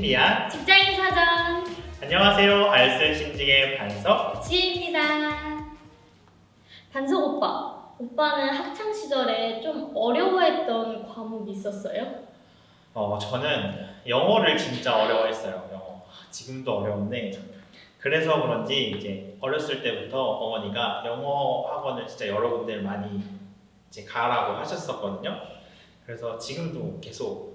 준비한 직장인 사전 안녕하세요. 알쓸 신직의 반석 지혜입니다. 반석 오빠는 학창 시절에 좀 어려워했던 과목이 있었어요? 저는 영어를 진짜 어려워했어요. 영어. 지금도 어려운데 그래서 그런지 이제 어렸을 때부터 어머니가 영어 학원을 진짜 여러 군데를 많이 이제 가라고 하셨었거든요. 그래서 지금도 계속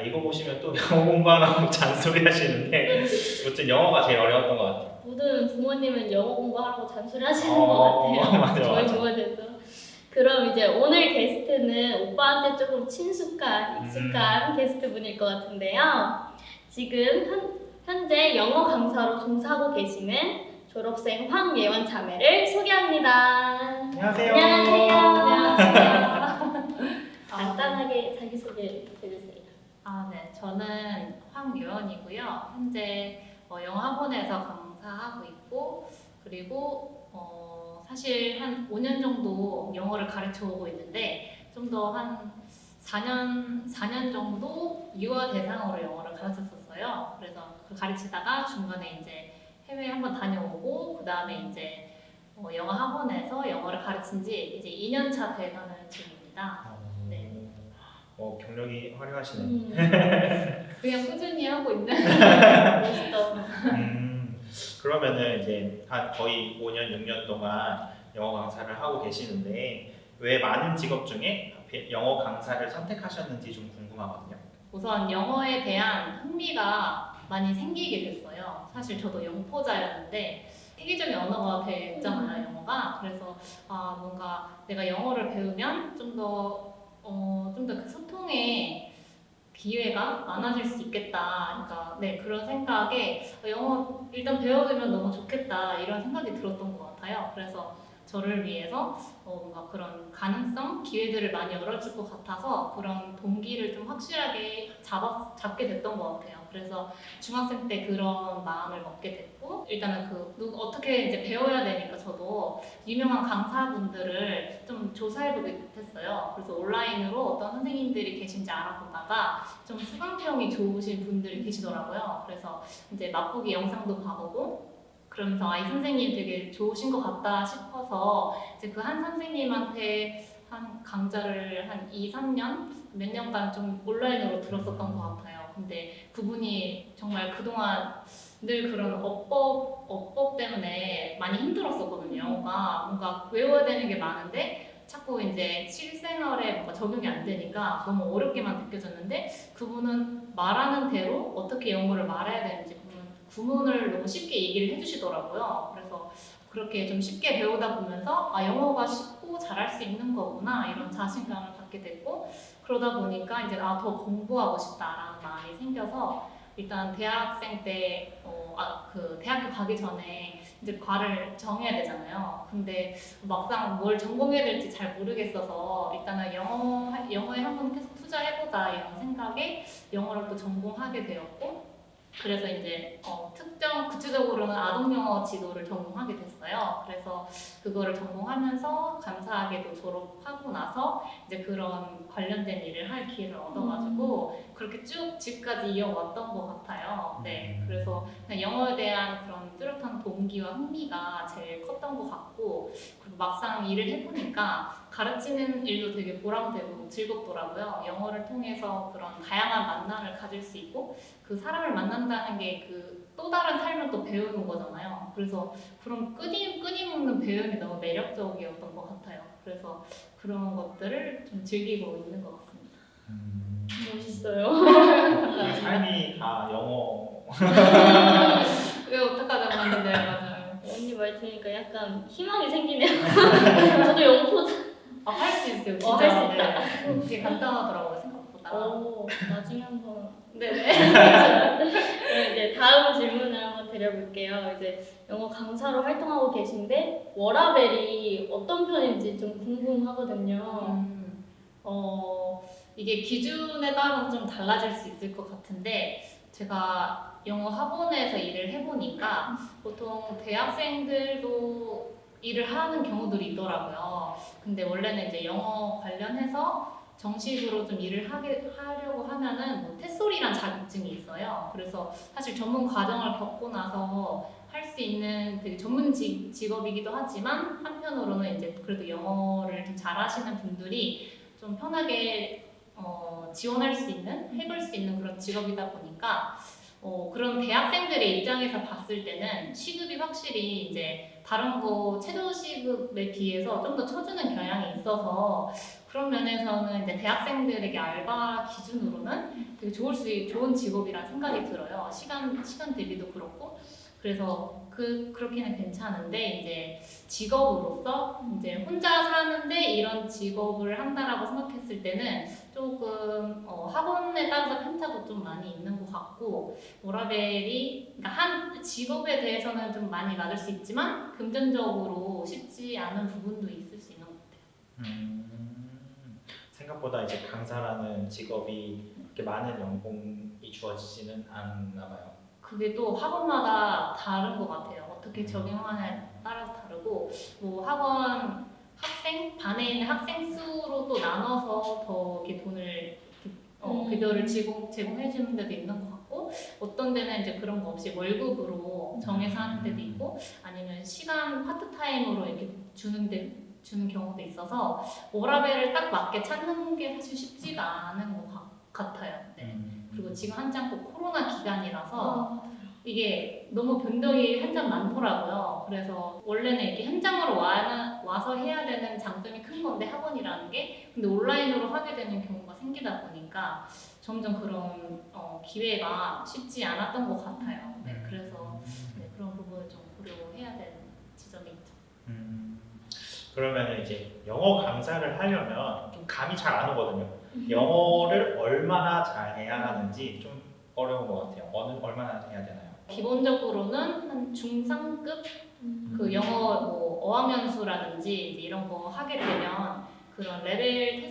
이거 보시면 또 영어 공부하라고 잔소리 하시는데 아무튼 영어가 제일 어려웠던 것 같아요. 모든 부모님은 영어 공부하라고 잔소리 하시는 것 같아요. 맞아, 저희 맞아. 부모님도. 그럼 이제 오늘 게스트는 오빠한테 조금 친숙한, 익숙한 게스트분일 것 같은데요. 지금 현재 영어 강사로 종사하고 계시는 졸업생 황예원 자매를 소개합니다. 안녕하세요. 안녕하세요. 간단하게 자기소개 해주세요. 네. 저는 황유연이고요. 현재 영어 학원에서 강사하고 있고, 그리고 사실 한 5년 정도 영어를 가르쳐 오고 있는데, 좀 더 한 4년 정도 유아 대상으로 영어를 가르쳤었어요. 그래서 그 가르치다가 중간에 이제 해외 한번 다녀오고, 그 다음에 이제 영어 학원에서 영어를 가르친 지 이제 2년 차 돼가는 중입니다. 네. 경력이 화려하시네. 그냥 꾸준히 하고 있는. 멋있다. 그러면은 이제 한 거의 5년, 6년 동안 영어 강사를 하고 계시는데 왜 많은 직업 중에 하필 영어 강사를 선택하셨는지 좀 궁금하거든요. 우선 영어에 대한 흥미가 많이 생기게 됐어요. 사실 저도 영포자였는데 세계적인 언어가 됐잖아요, 영어가. 그래서 뭔가 내가 영어를 배우면 좀 더 그 소통의 기회가 많아질 수 있겠다. 그러니까 네, 그런 생각에 영어 일단 배워두면 너무 좋겠다 이런 생각이 들었던 것 같아요. 그래서 저를 위해서 뭔가 그런 가능성, 기회들을 많이 열어줄 것 같아서 그런 동기를 좀 확실하게 잡게 됐던 것 같아요. 그래서 중학생 때 그런 마음을 먹게 됐고, 일단은 어떻게 이제 배워야 되니까 저도 유명한 강사분들을 좀 조사해보게 됐어요. 그래서 온라인으로 어떤 선생님들이 계신지 알아보다가 좀 수강평이 좋으신 분들이 계시더라고요. 그래서 이제 맛보기 영상도 봐보고, 그러면서 이 선생님 되게 좋으신 것 같다 싶어서 이제 그 한 선생님한테 한 강좌를 한 2, 3년? 몇 년간 좀 온라인으로 들었었던 것 같아요. 근데 그분이 정말 그동안 늘 그런 어법 때문에 많이 힘들었었거든요. 뭔가 외워야 되는 게 많은데 자꾸 이제 실생활에 뭔가 적용이 안 되니까 너무 어렵게만 느껴졌는데, 그분은 말하는 대로 어떻게 영어를 말해야 되는지 구문을 너무 쉽게 얘기를 해주시더라고요. 그래서 그렇게 좀 쉽게 배우다 보면서 영어가 쉽고 잘할 수 있는 거구나 이런 자신감을 갖게 됐고, 그러다 보니까 이제 더 공부하고 싶다라는 마음이 생겨서 일단 대학생 때 그 대학교 가기 전에 이제 과를 정해야 되잖아요. 근데 막상 뭘 전공해야 될지 잘 모르겠어서 일단은 영어에 한번 계속 투자해보자 이런 생각에 영어를 또 전공하게 되었고, 그래서 이제 구체적으로는 아동영어 지도를 전공하게 됐어요. 그래서 그거를 전공하면서 감사하게도 졸업하고 나서 이제 그런 관련된 일을 할 기회를 얻어가지고 그렇게 쭉 지금까지 이어왔던 것 같아요. 네, 그래서 그냥 영어에 대한 그런 뚜렷한 동기와 흥미가 제일 컸던 것 같고, 그리고 막상 일을 해보니까 가르치는 일도 되게 보람되고 즐겁더라고요. 영어를 통해서 그런 다양한 만남을 가질 수 있고, 그 사람을 만난다는 게 그 또 다른 삶을 또 배우는 거잖아요. 그래서 그런 끊임없는 배움이 너무 매력적이었던 것 같아요. 그래서 그런 것들을 좀 즐기고 있는 것 같습니다. 멋있어요. 삶이 다 영어. 왜 어떡하자고 하는데 맞아요. 언니 말 들으니까 약간 희망이 생기네요. 저도 영포자. 할 수 있어요. 진짜. 할 수 있다. 네. 되게 간단하더라고요, 생각보다. 나중에 한번. 네네. 그럼 이제 다음 질문을 한번 드려볼게요. 이제 영어 강사로 활동하고 계신데 워라밸이 어떤 편인지 좀 궁금하거든요. 이게 기준에 따라 좀 달라질 수 있을 것 같은데, 제가 영어 학원에서 일을 해보니까 보통 대학생들도 일을 하는 경우들이 있더라고요. 근데 원래는 이제 영어 관련해서 정식으로 좀 일을 하려고 하면은 뭐 테솔이란 자격증이 있어요. 그래서 사실 전문 과정을 겪고 나서 할 수 있는 되게 전문 직업이기도 하지만 한편으로는 이제 그래도 영어를 좀 잘하시는 분들이 좀 편하게 지원할 수 있는, 해볼 수 있는 그런 직업이다 보니까 그런 대학생들의 입장에서 봤을 때는 시급이 확실히 이제 다른 거 최저 시급에 비해서 좀 더 쳐주는 경향이 있어서 그런 면에서는 이제 대학생들에게 알바 기준으로는 되게 좋은 직업이라는 생각이 들어요. 시간 대비도 그렇고. 그래서 그렇게는 괜찮은데 이제 직업으로서 이제 혼자 사는데 이런 직업을 한다라고 생각했을 때는 조금 학원에 따라서 편차도 좀 많이 있는 것 같고 워라벨이 그러니까 한 직업에 대해서는 좀 많이 맞을 수 있지만 금전적으로 쉽지 않은 부분도 있을 수 있는 것 같아요. 생각보다 이제 강사라는 직업이 그렇게 많은 연봉이 주어지지는 않나 봐요. 그게 또 학원마다 다른 것 같아요. 어떻게 적용하냐에 따라서 다르고 뭐 학원 반에 있는 학생 수로 또 나눠서 더 이렇게 돈을 급여를 제공해 주는 데도 있는 것 같고 어떤 데는 이제 그런 거 없이 월급으로 정해서 하는 데도 있고 아니면 시간 파트타임으로 이렇게 주는 경우도 있어서 워라밸을 딱 맞게 찾는 게 사실 쉽지가 않은 것 같아요. 네. 그리고 지금 한창 또 코로나 기간이라서 이게 너무 변동이 한참 많더라고요. 그래서 원래는 이렇게 현장으로 와서 해야 되는 장점이 큰 건데 학원이라는 게 근데 온라인으로 하게 되는 경우가 생기다 보니까 점점 그런 기회가 쉽지 않았던 것 같아요. 네, 그래서 그런 부분을 좀 고려해야 되는 지점이 있죠. 그러면 이제 영어 강사를 하려면 좀 감이 잘 안 오거든요. 영어를 얼마나 잘 해야 하는지 좀 어려운 것 같아요. 얼마나 해야 되나요? 기본적으로는 한 중상급 그 영어 뭐 어학연수라든지 이제 이런 거 하게 되면 그런 레벨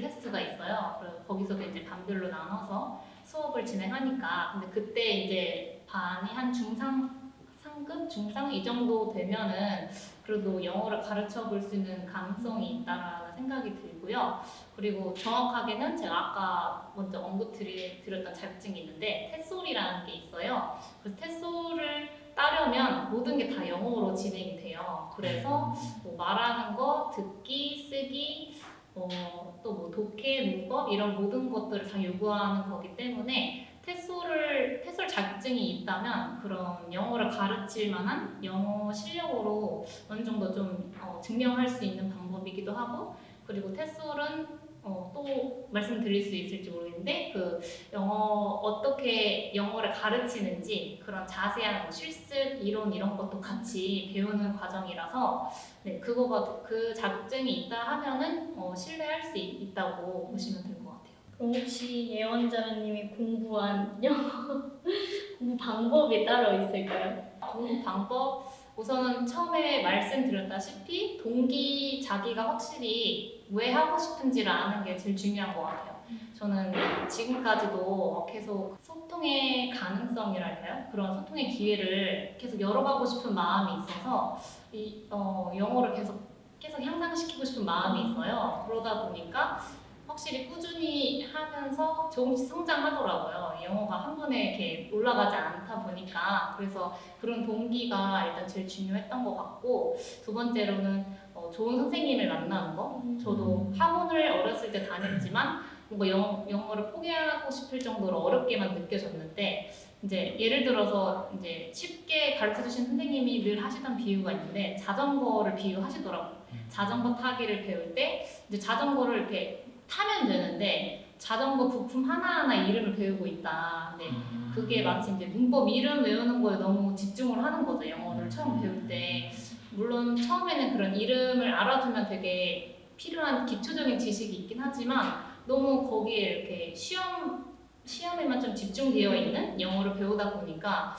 테스트가 있어요. 그래서 거기서도 이제 반별로 나눠서 수업을 진행하니까 근데 그때 이제 반이 한 상급, 중상 이 정도 되면은 그래도 영어를 가르쳐 볼 수 있는 가능성이 있다라는 생각이 들고요. 그리고 정확하게는 제가 아까 먼저 언급드렸던 자격증이 있는데 테솔이라는 게 있어요. 그래서 테솔을 따려면 모든 게 다 영어로 진행이 돼요. 그래서 뭐 말하는 거, 듣기, 쓰기, 또 뭐 독해, 문법 이런 모든 것들을 다 요구하는 거기 때문에 테솔 자격증이 있다면 그런 영어를 가르칠 만한 영어 실력으로 어느 정도 좀 증명할 수 있는 방법이기도 하고 그리고 테솔은 또 말씀드릴 수 있을지 모르겠는데 그 어떻게 영어를 가르치는지 그런 자세한 뭐 실습, 이론 이런 것도 같이 배우는 과정이라서 네, 그 자격증이 있다 하면은 신뢰할 수 있다고 보시면 될 것 같아요. 그럼 혹시 예원자매님이 공부한 영어 공부 방법이 따로 있을까요? 공부 방법 우선은 처음에 말씀드렸다시피 동기 자기가 확실히 왜 하고 싶은지를 아는 게 제일 중요한 것 같아요. 저는 지금까지도 계속 소통의 가능성이랄까요? 그런 소통의 기회를 계속 열어가고 싶은 마음이 있어서 영어를 계속 향상시키고 싶은 마음이 있어요. 그러다 보니까 확실히 꾸준히 하면서 조금씩 성장하더라고요. 영어가 한 번에 이렇게 올라가지 않다 보니까 그래서 그런 동기가 일단 제일 중요했던 것 같고 두 번째로는 좋은 선생님을 만나는 거. 저도 학원을 어렸을 때 다녔지만 뭔가 영어를 포기하고 싶을 정도로 어렵게만 느껴졌는데 이제 예를 들어서 이제 쉽게 가르쳐 주신 선생님이 늘 하시던 비유가 있는데 자전거를 비유하시더라고요. 자전거 타기를 배울 때 이제 자전거를 이렇게 타면 되는데 자전거 부품 하나하나 이름을 배우고 있다. 네. 그게 마치 이제 문법 이름 외우는 거에 너무 집중을 하는 거죠. 영어를 처음 배울 때. 물론 처음에는 그런 이름을 알아두면 되게 필요한 기초적인 지식이 있긴 하지만 너무 거기에 이렇게 시험에만 좀 집중되어 있는 영어를 배우다 보니까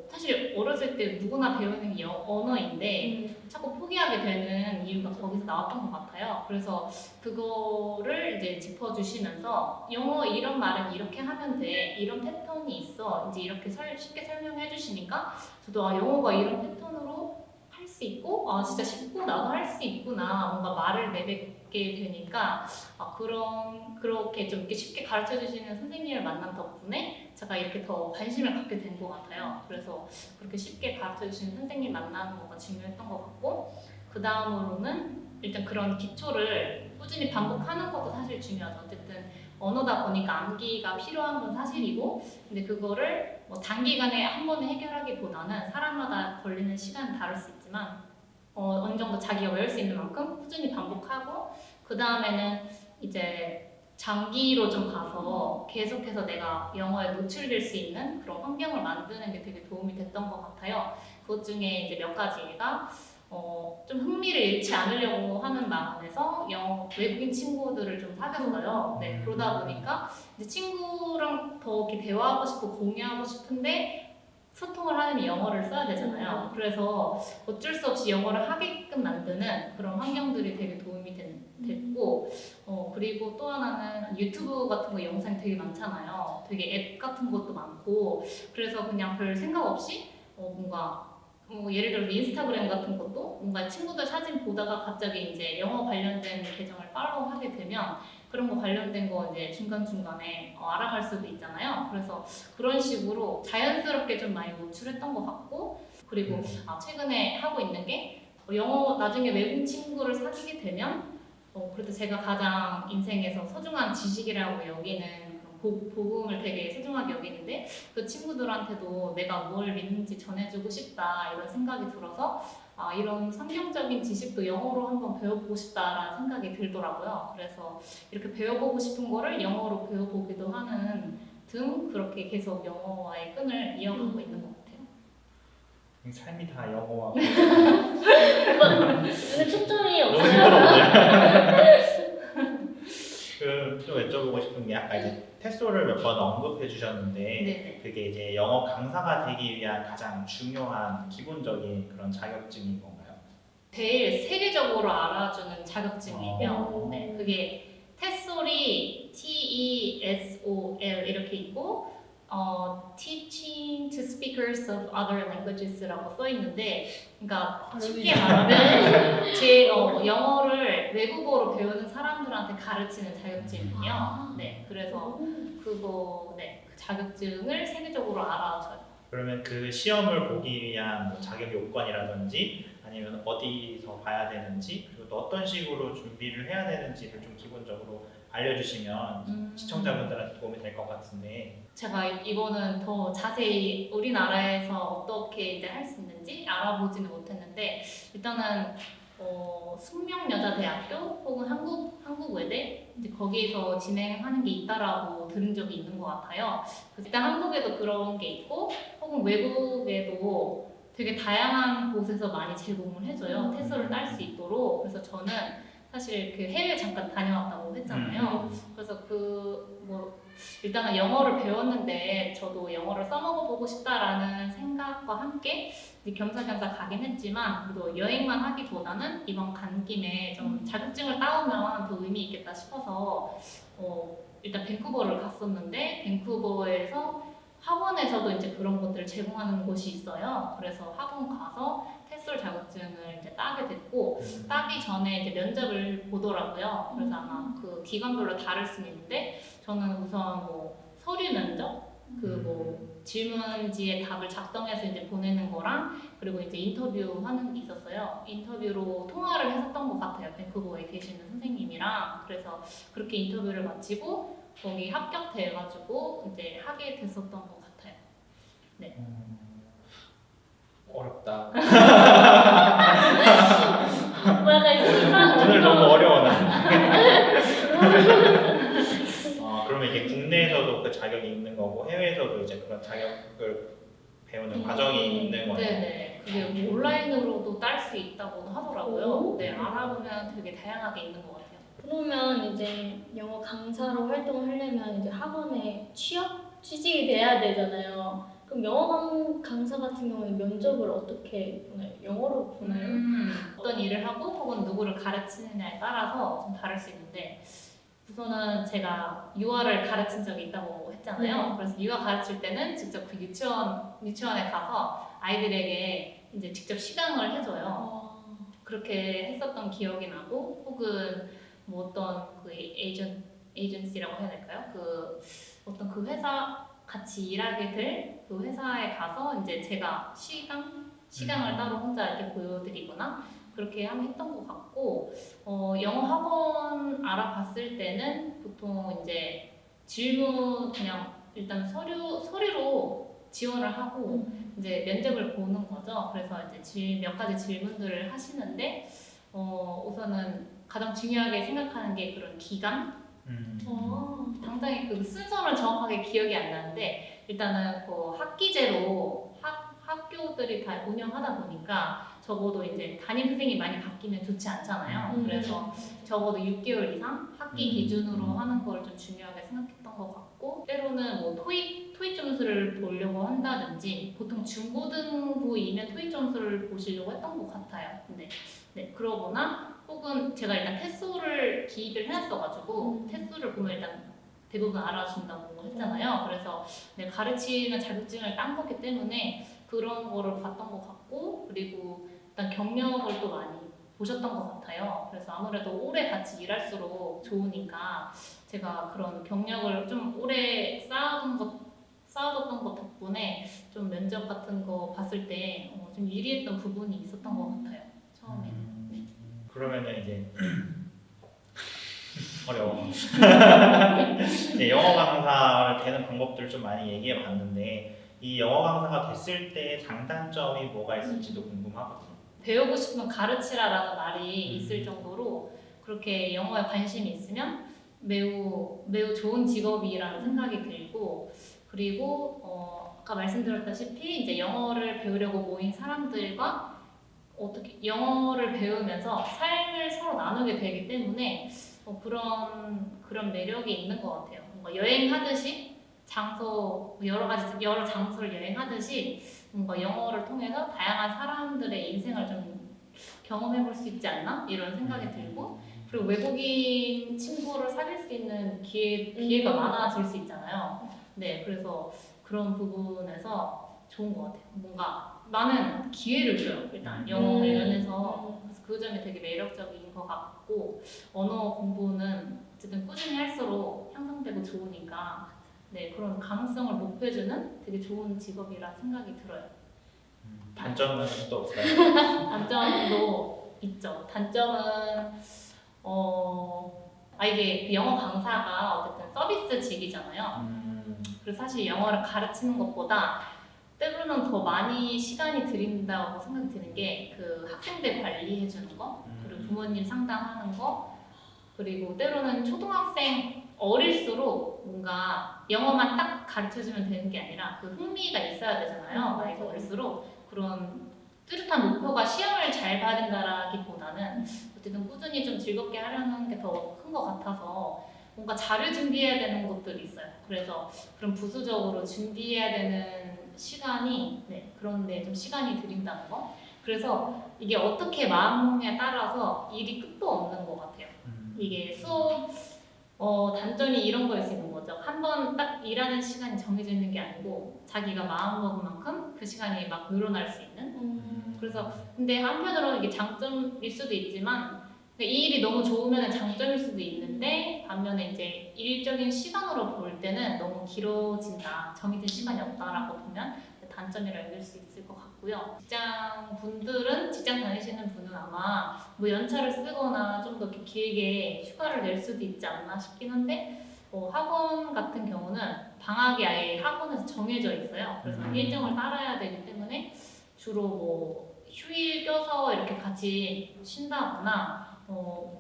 사실 어렸을 때 누구나 배우는 게 언어인데 자꾸 포기하게 되는 이유가 거기서 나왔던 것 같아요. 그래서 그거를 이제 짚어주시면서 영어 이런 말은 이렇게 하면 돼. 이런 패턴이 있어. 이제 이렇게 쉽게 설명해 주시니까 저도 영어가 이런 패턴으로 할 수 있고 아 진짜 쉽고 나도 할 수 있구나 뭔가 말을 내뱉게 되니까 그렇게 좀 이렇게 쉽게 가르쳐 주시는 선생님을 만난 덕분에 제가 이렇게 더 관심을 갖게 된 것 같아요. 그래서 그렇게 쉽게 가르쳐 주시는 선생님 만나는 거가 중요했던 것 같고 그 다음으로는 일단 그런 기초를 꾸준히 반복하는 것도 사실 중요하죠. 어쨌든 언어다 보니까 암기가 필요한 건 사실이고 근데 그거를 뭐 단기간에 한 번에 해결하기보다는 사람마다 걸리는 시간은 다를 수 있지만 어느 정도 자기가 외울 수 있는 만큼 꾸준히 반복하고 그 다음에는 이제 장기로 좀 가서 계속해서 내가 영어에 노출될 수 있는 그런 환경을 만드는 게 되게 도움이 됐던 것 같아요. 그것 중에 이제 몇 가지가 좀 흥미를 잃지 않으려고 하는 마음에서 외국인 친구들을 좀 사귀었어요. 네, 그러다 보니까 이제 친구랑 더 이렇게 대화하고 싶고 공유하고 싶은데 소통을 하려면 영어를 써야 되잖아요. 그래서 어쩔 수 없이 영어를 하게끔 만드는 그런 환경들이 되게 도움이 됐고 그리고 또 하나는 유튜브 같은 거 영상이 되게 많잖아요. 되게 앱 같은 것도 많고 그래서 그냥 별 생각 없이 뭔가 예를 들어서 인스타그램 같은 것도 뭔가 친구들 사진 보다가 갑자기 이제 영어 관련된 계정을 팔로우하게 되면 그런 거 관련된 거 이제 중간중간에 알아갈 수도 있잖아요. 그래서 그런 식으로 자연스럽게 좀 많이 노출했던 것 같고 그리고 최근에 하고 있는 게 영어 나중에 외국 친구를 사귀게 되면 그래도 제가 가장 인생에서 소중한 지식이라고 여기는 복음을 되게 소중하게 여기는데 그 친구들한테도 내가 뭘 믿는지 전해주고 싶다 이런 생각이 들어서 이런 성경적인 지식도 영어로 한번 배워보고 싶다라는 생각이 들더라고요. 그래서 이렇게 배워보고 싶은 거를 영어로 배워보기도 하는 등 그렇게 계속 영어와의 끈을 이어가고 있는 것 같아요. 삶이 다 영어와 근데 초점이 너무 없어요. 힘들어. 좀 여쭤보고 싶은 게 아까 이제 테소를 몇 번 언급해 주셨는데 네네. 그게 이제 영어 강사가 되기 위한 가장 중요한 기본적인 그런 자격증인 건가요? 제일 세계적으로 알아주는 자격증이에요. 오. 네, 그게 테솔이 TESOL 이렇게 있고 Teaching to Speakers of Other Languages라고 써 있는데, 그러니까 쉽게 말하면 제 영어를 외국어로 배우는 사람들한테 가르치는 자격증이에요. 네, 그래서 그 자격증을 세계적으로 알아줘요. 그러면 그 시험을 보기 위한 뭐 자격 요건이라든지 아니면 어디서 봐야 되는지 그리고 또 어떤 식으로 준비를 해야 되는지를 좀 기본적으로 알려주시면 시청자분들한테 도움이 될 것 같은데. 제가 이거는 더 자세히 우리나라에서 어떻게 이제 할 수 있는지 알아보지는 못했는데 일단은 숙명여자대학교 혹은 한국외대 이제 거기에서 진행하는 게 있다라고 들은 적이 있는 것 같아요. 일단 한국에도 그런 게 있고 혹은 외국에도 되게 다양한 곳에서 많이 제공을 해줘요. 테스트를 딸 수 있도록. 그래서 저는 사실 그 해외 잠깐 다녀왔다고 했잖아요. 그래서 일단은 영어를 배웠는데 저도 영어를 써먹어보고 싶다라는 생각과 함께 이제 겸사겸사 가긴 했지만 그래도 여행만 하기보다는 이번 간 김에 좀 자격증을 따오면 더 의미 있겠다 싶어서 일단 밴쿠버를 갔었는데 밴쿠버에서 학원에서도 이제 그런 것들을 제공하는 곳이 있어요. 그래서 학원 가서 테솔 자격증을 이제 따게 됐고 따기 전에 이제 면접을 보더라고요. 그래서 아마 그 기관별로 다를 수는 있는데 저는 우선 서류 면접 질문지에 답을 작성해서 이제 보내는 거랑 그리고 이제 인터뷰하는 게 있었어요. 인터뷰로 통화를 했었던 것 같아요. 밴쿠버에 계시는 선생님이랑. 그래서 그렇게 인터뷰를 마치고 거기 합격돼가지고 이제 하게 됐었던 것 같아요. 네. 어렵다. 오늘 너무 어려워 나. 그러면 이게 국내에서도 그 자격이 있는 거고 해외에서도 이제 그런 자격을 배우는 과정이 있는 거예요. 네네. 그게 온라인으로도 딸 수 있다고도 하더라고요. 네, 알아보면 되게 다양하게 있는 것 같아요. 그러면 이제 영어 강사로 활동을 하려면 이제 학원에 취직이 돼야 되잖아요. 그럼 영어 강사 같은 경우는 면접을 어떻게 보나요? 영어로 보나요? 어떤 일을 하고 혹은 누구를 가르치느냐에 따라서 좀 다를 수 있는데 우선은 제가 유아를 가르친 적이 있다고 했잖아요. 네. 그래서 유아 가르칠 때는 직접 그 유치원에 가서 아이들에게 이제 직접 시강을 해줘요. 그렇게 했었던 기억이 나고, 혹은 뭐 어떤 그 에이전시라고 해야 될까요? 그 어떤 그 회사 같이 일하게 될 그 회사에 가서 이제 제가 시강을 따로 혼자 이렇게 보여드리거나 그렇게 했던 것 같고, 영어 학원 알아봤을 때는 보통 이제 질문 그냥 일단 서류로 지원을 하고 이제 면접을 보는 거죠. 그래서 이제 몇 가지 질문들을 하시는데 우선은 가장 중요하게 생각하는 게 그런 기간. 당장에 그 순서는 정확하게 기억이 안 나는데 일단은 그 학기제로 학교들이 다 운영하다 보니까 적어도 이제 담임 선생님이 많이 바뀌면 좋지 않잖아요. 그래서 적어도 6개월 이상 학기 기준으로 하는 걸 좀 중요하게 생각했던 것 같고, 때로는 뭐 토익 점수를 보려고 한다든지, 보통 중고등부이면 토익 점수를 보시려고 했던 것 같아요. 근데 네, 그러거나 혹은 제가 일단 테스트를 기입을 해놨어가지고 테스트를 보면 일단 대부분 알아준다고 했잖아요. 그래서 네, 가르치는 자격증을 딴 거기 때문에 그런 거를 봤던 것 같고, 그리고 일단 경력을 또 많이 보셨던 것 같아요. 그래서 아무래도 오래 같이 일할수록 좋으니까 제가 그런 경력을 좀 오래 쌓아뒀던 것 덕분에 좀 면접 같은 거 봤을 때 좀 유리했던 부분이 있었던 것 같아요. 처음에는. 그러면은 이제 어려워. 네, 영어 강사를 되는 방법들을 좀 많이 얘기해 봤는데 이 영어 강사가 됐을 때 장단점이 뭐가 있을지도 궁금하거든요. 배우고 싶으면 가르치라라는 말이 있을 정도로 그렇게 영어에 관심이 있으면 매우 좋은 직업이라는 생각이 들고, 그리고 아까 말씀드렸다시피 이제 영어를 배우려고 모인 사람들과 어떻게 영어를 배우면서 삶을 서로 나누게 되기 때문에 그런 매력이 있는 것 같아요. 뭔가 여행하듯이 여러 장소를 여행하듯이 뭔가 영어를 통해서 다양한 사람들의 인생을 좀 경험해 볼 수 있지 않나? 이런 생각이 들고, 그리고 외국인 친구를 사귈 수 있는 기회가 많아질 수 있잖아요. 네, 그래서 그런 부분에서 좋은 것 같아요. 뭔가 많은 기회를 줘요. 일단 영어 관련해서. 그래서 그 점이 되게 매력적인 것 같고, 언어 공부는 어쨌든 꾸준히 할수록 향상되고 좋으니까 네, 그런 가능성을 높여주는 되게 좋은 직업이라 생각이 들어요. 단점은 또 없어요? 단점도 있죠. 단점은 이게 영어 강사가 어쨌든 서비스직이잖아요. 그래서 사실 영어를 가르치는 것보다 때로는 더 많이 시간이 들인다고 생각이 드는 게 그 학생들 관리해주는 거, 그리고 부모님 상담하는 거, 그리고 때로는 초등학생 어릴수록 뭔가 영어만 딱 가르쳐주면 되는 게 아니라 그 흥미가 있어야 되잖아요. 나이가 어릴수록 그런 뚜렷한 목표가 시험을 잘 봐야 된다라기보다는 어쨌든 꾸준히 좀 즐겁게 하려는 게 더 큰 것 같아서 뭔가 자료 준비해야 되는 것들이 있어요. 그래서 그런 부수적으로 준비해야 되는 시간이 그런데 좀 시간이 들인다는 거. 그래서 이게 어떻게 마음먹냐에 따라서 일이 끝도 없는 것 같아요. 이게 수업 단점이 이런 거일 수 있는 거죠. 한 번 딱 일하는 시간이 정해져 있는 게 아니고 자기가 마음먹은 만큼 그 시간이 막 늘어날 수 있는. 그래서 근데 한편으로는 이게 장점일 수도 있지만 이 일이 너무 좋으면 장점일 수도 있는데, 반면에 이제 일적인 시간으로 볼 때는 너무 길어진다, 정해진 시간이 없다라고 보면 단점이라 여길 수 있을 것 같고요. 직장 다니시는 분은 아마 뭐 연차를 쓰거나 좀 더 이렇게 길게 휴가를 낼 수도 있지 않나 싶긴 한데, 학원 같은 경우는 방학이 아예 학원에서 정해져 있어요. 그래서 일정을 따라야 되기 때문에 주로 뭐 휴일 껴서 이렇게 같이 쉰다거나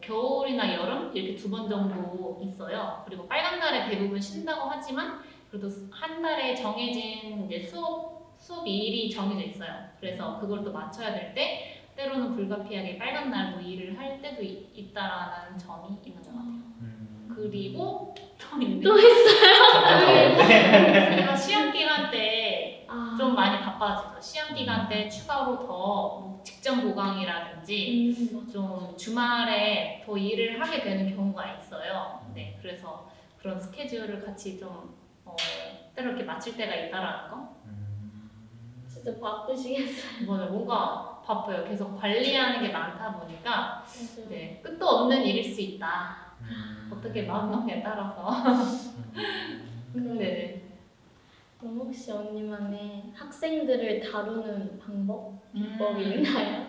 겨울이나 여름 이렇게 2번 정도 있어요. 그리고 빨간 날에 대부분 쉰다고 하지만 그래도 한 달에 정해진 이제 수업 일이 정해져 있어요. 그래서 그걸 또 맞춰야 될 때 때로는 불가피하게 빨간 날도 일을 할 때도 있다라는 점이 있는 것 같아요. 그리고 또 있어요. 점점 더 어려운데? 제가 시험 기간 때 좀 많이 바빠지죠. 시험 기간 때 추가로 더뭐 직전 보강이라든지 좀 주말에 더 일을 하게 되는 경우가 있어요. 네, 그래서 그런 스케줄을 같이 좀 때로 이렇게 맞출 때가 있다라는 거. 진짜 바쁘시겠어요. 맞아요. 뭔가 바빠요. 계속 관리하는 게 많다 보니까 맞아요. 네, 끝도 없는 일일 수 있다. 어떻게 마음 먹냐에 따라서. 네. 그럼 혹시 언니만의 학생들을 다루는 방법이 있나요?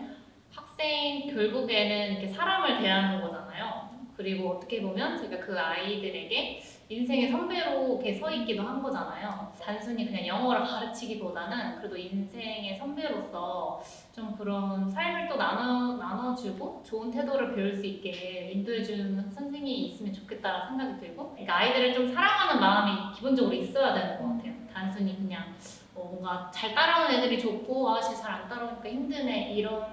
학생 결국에는 이렇게 사람을 대하는 거잖아요. 그리고 어떻게 보면 제가 그 아이들에게 인생의 선배로 이렇게 서 있기도 한 거잖아요. 단순히 그냥 영어를 가르치기보다는 그래도 인생의 선배로서 좀 그런 삶을 또 나눠주고 좋은 태도를 배울 수 있게 인도해주는 선생님이 있으면 좋겠다는 생각이 들고, 그러니까 아이들을 좀 사랑하는 마음이 기본적으로 있어야 되는 것 같아요. 단순히 그냥 뭔가 잘 따라오는 애들이 좋고 아씨 잘 안 따라오니까 힘드네 이런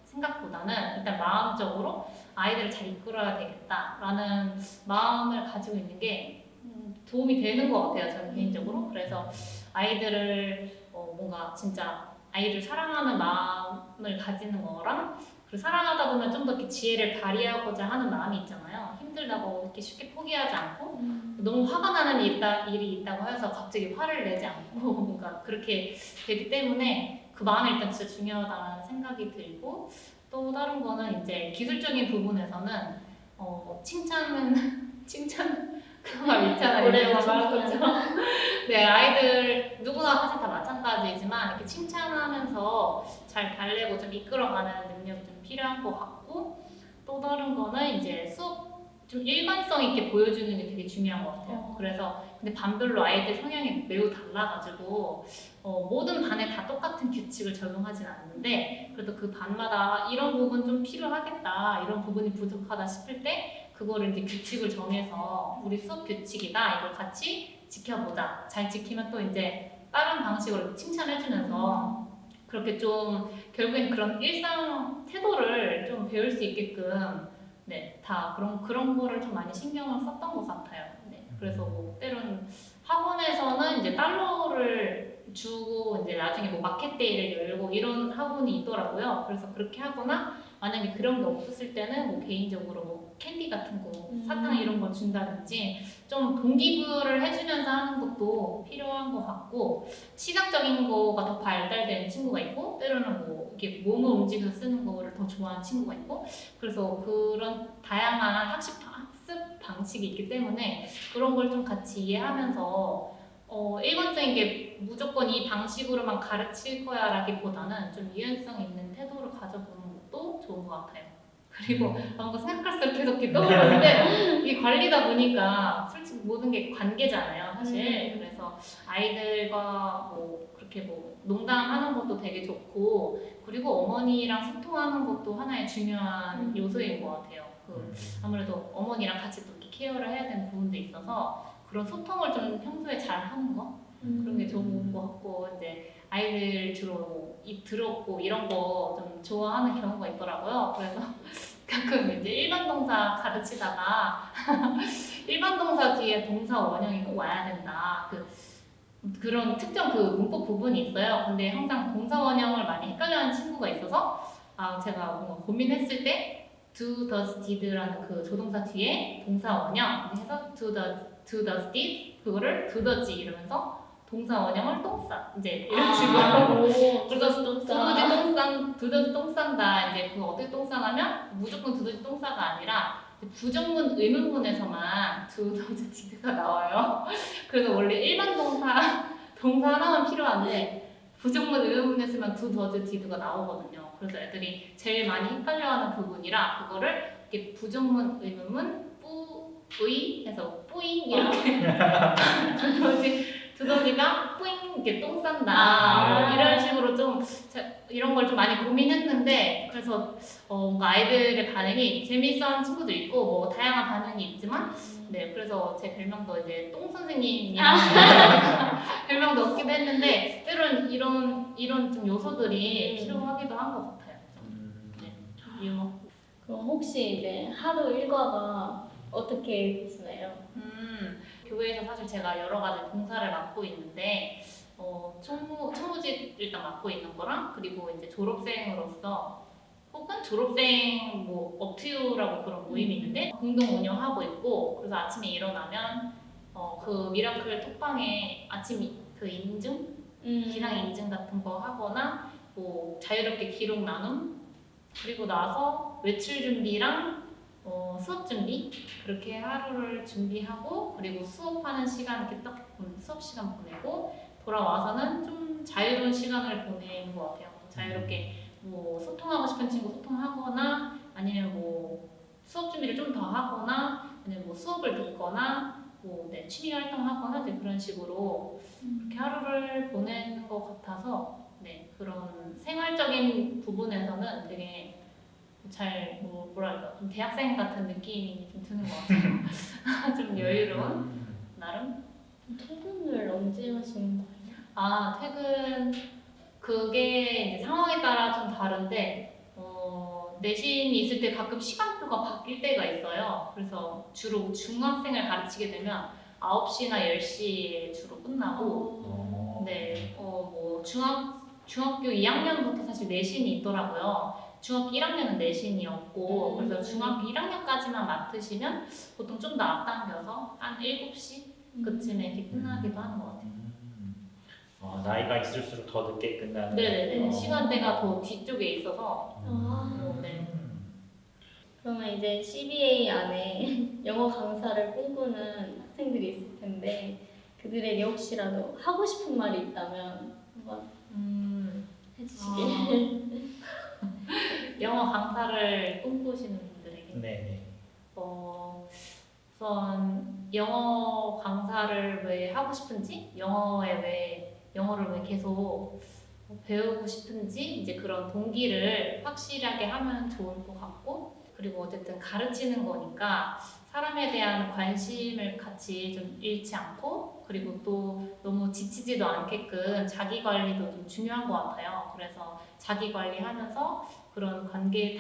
생각보다는 일단 마음적으로 아이들을 잘 이끌어야 되겠다라는 마음을 가지고 있는 게 도움이 되는 것 같아요. 저는 개인적으로. 그래서 아이들을 뭔가 진짜 아이를 사랑하는 마음을 가지는 거랑, 그리고 사랑하다 보면 좀 더 이렇게 지혜를 발휘하고자 하는 마음이 있잖아요. 힘들다고 이렇게 쉽게 포기하지 않고 너무 화가 나는 일이 있다고 해서 갑자기 화를 내지 않고 뭔가 그렇게 되기 때문에 그 마음이 일단 진짜 중요하다는 생각이 들고, 또 다른 거는 이제 기술적인 부분에서는 칭찬 그런 말 있잖아요. 오래 그렇죠. 네, 아이들 누구나 사실 다 마찬가지지만 이렇게 칭찬하면서 잘 달래고 좀 이끌어가는 능력이 좀 필요한 것 같고, 또 다른 거는 이제 수업 좀 일관성 있게 보여주는 게 되게 중요한 것 같아요. 그래서 근데 반별로 아이들 성향이 매우 달라가지고 모든 반에 다 똑같은 규칙을 적용하진 않는데, 그래도 그 반마다 이런 부분 좀 필요하겠다, 이런 부분이 부족하다 싶을 때 그거를 이제 규칙을 정해서 우리 수업 규칙이다, 이걸 같이 지켜보자. 잘 지키면 또 이제 다른 방식으로 칭찬해주면서 그렇게 좀 결국엔 그런 일상 태도를 좀 배울 수 있게끔, 네, 다 그런 거를 좀 많이 신경을 썼던 것 같아요. 네, 그래서 뭐 때로는 학원에서는 이제 달러를 주고 이제 나중에 뭐 마켓데이를 열고 이런 학원이 있더라고요. 그래서 그렇게 하거나, 만약에 그런 게 없었을 때는 뭐 개인적으로 뭐 캔디 같은 거, 사탕 이런 걸 준다든지 좀 동기부여를 해주면서 하는 것도 필요한 것 같고, 시각적인 거가 더 발달된 친구가 있고, 때로는 뭐 이게 몸을 움직여서 쓰는 거를 더 좋아하는 친구가 있고, 그래서 그런 다양한 학습 방식이 있기 때문에 그런 걸 좀 같이 이해하면서 일관성 있게 무조건 이 방식으로만 가르칠 거야 라기보다는 좀 유연성 있는 태도를 가져보는 것도 좋은 것 같아요. 그리고 뭔가 생각할수록 계속 이렇게 떠오르는데 이게 관리다 보니까 솔직히 모든 게 관계잖아요, 사실. 그래서 아이들과 뭐 그렇게 뭐 농담하는 것도 되게 좋고, 그리고 어머니랑 소통하는 것도 하나의 중요한 요소인 것 같아요. 아무래도 어머니랑 같이 또 이렇게 케어를 해야 되는 부분도 있어서 그런 소통을 좀 평소에 잘 하는 거, 그런 게 좋은 것 같고, 이제 아이들 주로 입 더럽고 이런 거 좀 좋아하는 경우가 있더라고요. 그래서 가끔 이제 일반 동사 가르치다가 일반 동사 뒤에 동사 원형이 꼭 와야 된다, 그런 특정 그 문법 부분이 있어요. 근데 항상 동사 원형을 많이 헷갈려하는 친구가 있어서 제가 뭔가 고민했을 때 do, does, did라는 그 조동사 뒤에 동사 원형 해서 do, does, did, 그거를 do, does 이러면서 동사 원형을 똥싸, 이제 이런 식으로. 그래서 두더지 똥 싼다. 이제 그거 어떻게 똥 싸냐면 무조건 두더지 똥싸가 아니라 부정문 의문문에서만 두더지 did가 나와요. 그래서 원래 일반 동사 하나만 필요한데 부정문 의문문에서만 do, does, did가 나오거든요. 그래서 애들이 제일 많이 헷갈려하는 부분이라 그거를 이렇게 부정문 의문문 뿌의 해서 뿌잉 이렇게 두더지가 뿌잉 이렇게 똥 싼다, 뭐 이런 식으로 좀 이런 걸 좀 많이 고민했는데, 그래서 뭔가 아이들의 반응이 재미있어하는 친구도 있고 뭐 다양한 반응이 있지만, 네, 그래서 제 별명도 이제 똥 선생님이라는 별명도 얻기도 했는데, 때로는 이런 좀 요소들이 필요하기도 한 것 같아요. 네, 유머. 그럼 혹시 이제 하루 일과가 어떻게 되시나요? 교회에서 사실 제가 여러 가지 봉사를 맡고 있는데 총무직 일단 맡고 있는 거랑 그리고 이제 졸업생으로서 혹은 졸업생 뭐 업투라고 그런 모임이 있는데 공동 운영하고 있고 그래서 아침에 일어나면 그 미라클 톡방에 아침 그 인증 기상 인증 같은 거 하거나 뭐 자유롭게 기록 나눔 그리고 나서 외출 준비랑 수업 준비 그렇게 하루를 준비하고 그리고 수업하는 시간 이렇게 딱 수업 시간 보내고 돌아와서는 좀 자유로운 시간을 보내는 것 같아요. 자유롭게 뭐 소통하고 싶은 친구 소통하거나 아니면 뭐 수업 준비를 좀 더 하거나 아니면 뭐 수업을 듣거나 뭐 취미 활동하거나 이제 그런 식으로 그렇게 하루를 보내는 것 같아서 그런 생활적인 부분에서는 되게 잘 뭐랄까 좀 대학생 같은 느낌이 좀 드는 것 같아요. 좀 여유로운 나름. 퇴근을 언제 하시는 거예요? 퇴근 그게 이제 상황에 따라 좀 다른데 내신이 있을 때 가끔 시간표가 바뀔 때가 있어요. 그래서 주로 중학생을 가르치게 되면 9시나 10시에 주로 끝나고 뭐 중학교 2학년부터 사실 내신이 있더라고요. 중학교 1학년은 내신이 없고 그래서 중학교 1학년까지만 맡으시면 보통 좀 더 앞당겨서 한 7시 그쯤에 이렇게 끝나기도 하는 것 같아요. 나이가 있을수록 더 늦게 끝나는. 네네네. 시간대가 더 뒤쪽에 있어서. 네. 그러면 이제 CBA 안에 영어 강사를 꿈꾸는 학생들이 있을 텐데 그들에게 혹시라도 하고 싶은 말이 있다면 한번 해주시길. 영어 강사를 꿈꾸시는 분들에게 네네. 우선 영어 강사를 왜 하고 싶은지, 영어를 왜 계속 배우고 싶은지 이제 그런 동기를 확실하게 하면 좋을 것 같고 그리고 어쨌든 가르치는 거니까 사람에 대한 관심을 같이 좀 잃지 않고 그리고 또 너무 지치지도 않게끔 자기 관리도 좀 중요한 것 같아요. 그래서 자기 관리하면서 그런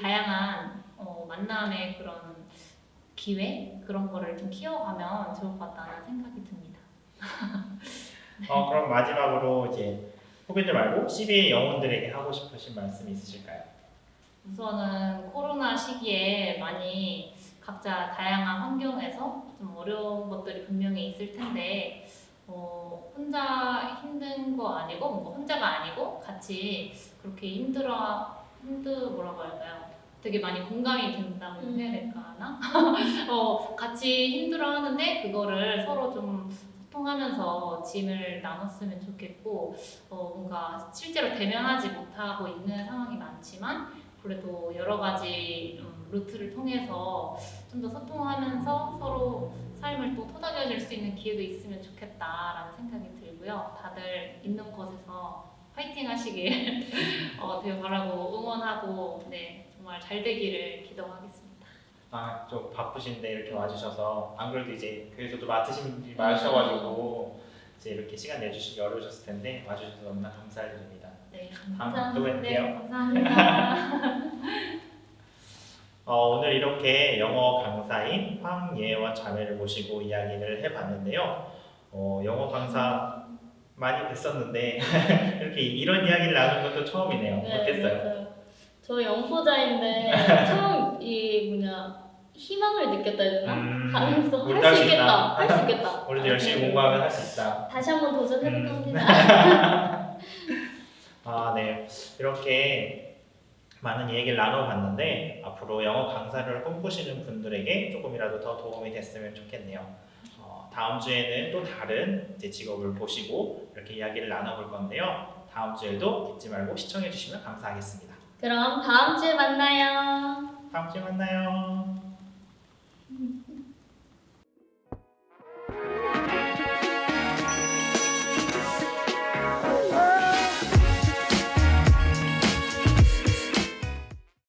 다양한 만남의 그런 기회 그런 거를 좀 키워가면 좋을 것 같다는 생각이 듭니다. 그럼 마지막으로 이제 후배들 말고 CBA 영혼들에게 하고 싶으신 말씀 있으실까요? 우선은 코로나 시기에 많이 각자 다양한 환경에서 좀 어려운 것들이 분명히 있을 텐데 혼자 힘든 거 아니고 뭔가 혼자가 아니고 같이 그렇게 뭐라고 할까요? 되게 많이 공감이 된다고 해야 될까나? 같이 힘들어하는데 그거를 서로 좀 소통하면서 짐을 나눴으면 좋겠고 뭔가 실제로 대면하지 못하고 있는 상황이 많지만 그래도 여러 가지 루트를 통해서 좀 더 소통하면서 서로 삶을 또 토닥여줄 수 있는 기회도 있으면 좋겠다라는 생각이 들고요. 다들 있는 곳에서 파이팅 하시길 되게 바라고 응원하고 정말 잘 되기를 기도하겠습니다. 좀 바쁘신데 이렇게 와주셔서 안 그래도 이제 교회에서도 맡으신 분이 많으셔가지고 이제 이렇게 시간 내주시기 어려우셨을 텐데 와주셔서 너무나 감사드립니다. 네, 다음에 또 뵐게요. 감사합니다. 오늘 이렇게 영어 강사인 황예와 자매를 모시고 이야기를 해봤는데요. 영어 강사 많이 뵀었는데 이렇게 이런 이야기를 나누는 것도 처음이네요. 어땠어요? 맞아요. 저 영포자인데 처음 희망을 느꼈다 해야 되나? 가능성 우리도 할 수 있겠다. 할 수 있겠다. 우리도 열심히 공부하면 할 수 있다. 다시 한번 도전해볼까 합니다. 네. 이렇게 많은 얘기를 나눠봤는데 앞으로 영어 강사를 꿈꾸시는 분들에게 조금이라도 더 도움이 됐으면 좋겠네요. 다음 주에는 또 다른 이제 직업을 보시고 이렇게 이야기를 나눠볼 건데요. 다음 주에도 잊지 말고 시청해주시면 감사하겠습니다. 그럼 다음 주에 만나요. 다음 주에 만나요.